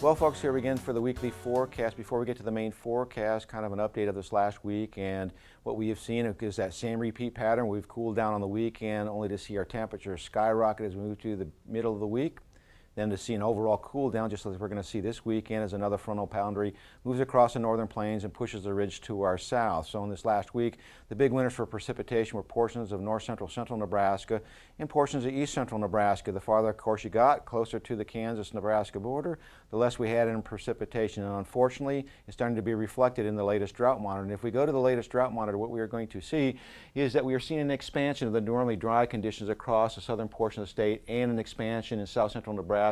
Well, folks, here we again for the weekly forecast. Before we get to the main forecast, kind of an update of this last week, and what we have seen is that same repeat pattern. We've cooled down on the weekend only to see our temperatures skyrocket as we move to the middle of the week. Then to see an overall cool down, just as we're going to see this weekend, as another frontal boundary moves across the northern plains and pushes the ridge to our south. So in this last week, the big winners for precipitation were portions of north central Nebraska and portions of east central Nebraska. The farther, of course, you got closer to the Kansas-Nebraska border, the less we had in precipitation. And unfortunately, it's starting to be reflected in the latest drought monitor. And if we go to the latest drought monitor, what we are going to see is that we are seeing an expansion of the normally dry conditions across the southern portion of the state and an expansion in south central Nebraska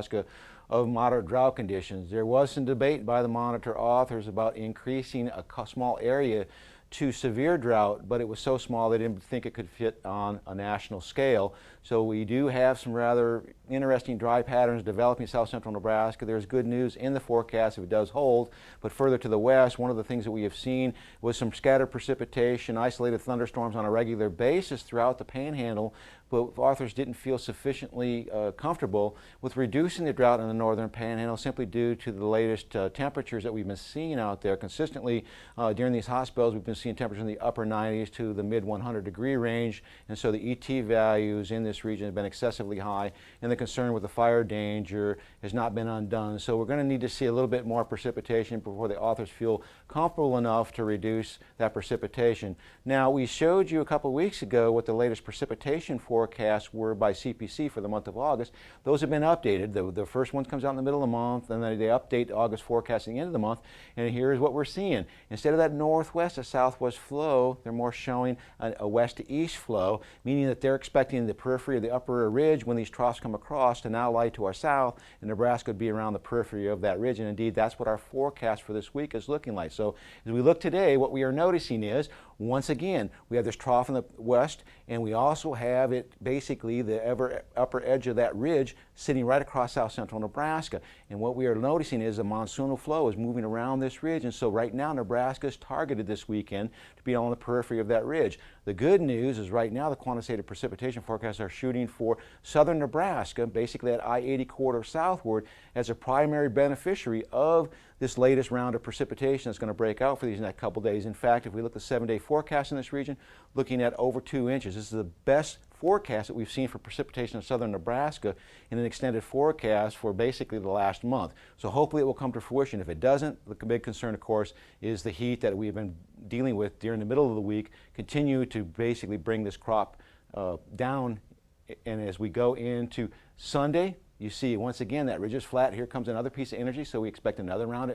of moderate drought conditions. There was some debate by the monitor authors about increasing a small area to severe drought, but it was so small they didn't think it could fit on a national scale. So we do have some rather interesting dry patterns developing south central Nebraska. There's good news in the forecast if it does hold, but further to the west, one of the things that we have seen was some scattered precipitation, isolated thunderstorms on a regular basis throughout the panhandle, but authors didn't feel sufficiently comfortable with reducing the drought in the northern panhandle simply due to the latest temperatures that we've been seeing out there consistently during these hot spells. We've been seeing temperatures in the upper 90s to the mid 100-degree range, and so the ET values in this region have been excessively high, and the concern with the fire danger has not been undone. So we're going to need to see a little bit more precipitation before the authors feel comfortable enough to reduce that precipitation. Now, we showed you a couple weeks ago what the latest precipitation forecasts were by CPC for the month of August. Those have been updated. The first one comes out in the middle of the month, and then they update the August forecast at the end of the month, and here's what we're seeing. Instead of that northwest to southwest flow, they're more showing a west to east flow, meaning that they're expecting the periphery of the upper ridge, when these troughs come across, to now lie to our south, and Nebraska would be around the periphery of that ridge, and indeed that's what our forecast for this week is looking like. So as we look today, what we are noticing is, once again, we have this trough in the west, and we also have it basically the upper edge of that ridge sitting right across south central Nebraska. And what we are noticing is the monsoonal flow is moving around this ridge, and so right now Nebraska is targeted this weekend to be on the periphery of that ridge. The good news is right now the quantitative precipitation forecasts are shooting for southern Nebraska, basically at I-80 corridor southward, as a primary beneficiary of this latest round of precipitation that's going to break out for these next couple days. In fact, if we look at the 7-day forecast in this region, looking at over 2 inches. This is the best forecast that we've seen for precipitation in southern Nebraska in an extended forecast for basically the last month. So hopefully it will come to fruition. If it doesn't, the big concern, of course, is the heat that we've been dealing with during the middle of the week continue to basically bring this crop down. And as we go into Sunday, you see once again that ridge is flat. Here comes another piece of energy, so we expect another round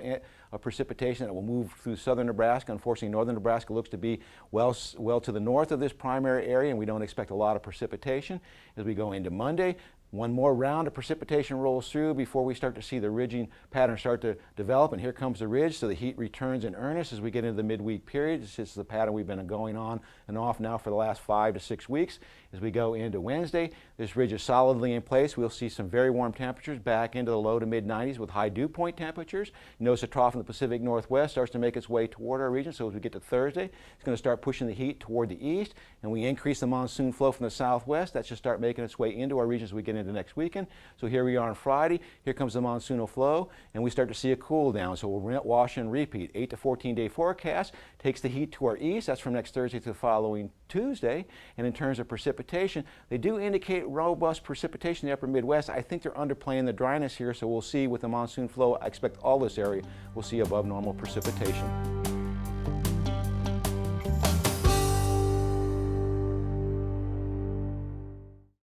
of precipitation that will move through southern Nebraska. Unfortunately, northern Nebraska looks to be well to the north of this primary area, and we don't expect a lot of precipitation. As we go into Monday, one more round of precipitation rolls through before we start to see the ridging pattern start to develop, and here comes the ridge, so the heat returns in earnest as we get into the midweek period. This is the pattern we've been going on and off now for the last 5 to 6 weeks. As we go into Wednesday, this ridge is solidly in place. We'll see some very warm temperatures back into the low to mid 90s with high dew point temperatures. You notice the trough in the Pacific Northwest starts to make its way toward our region, so as we get to Thursday, it's going to start pushing the heat toward the east, and we increase the monsoon flow from the southwest. That should start making its way into our region as we get into next weekend. So here we are on Friday. Here comes the monsoonal flow, and we start to see a cool down. So we'll wash and repeat. 8 to 14-day forecast takes the heat to our east. That's from next Thursday to the following Tuesday. And in terms of precipitation, they do indicate robust precipitation in the upper Midwest. I think they're underplaying the dryness here, so we'll see with the monsoon flow. I expect all this area will see above normal precipitation.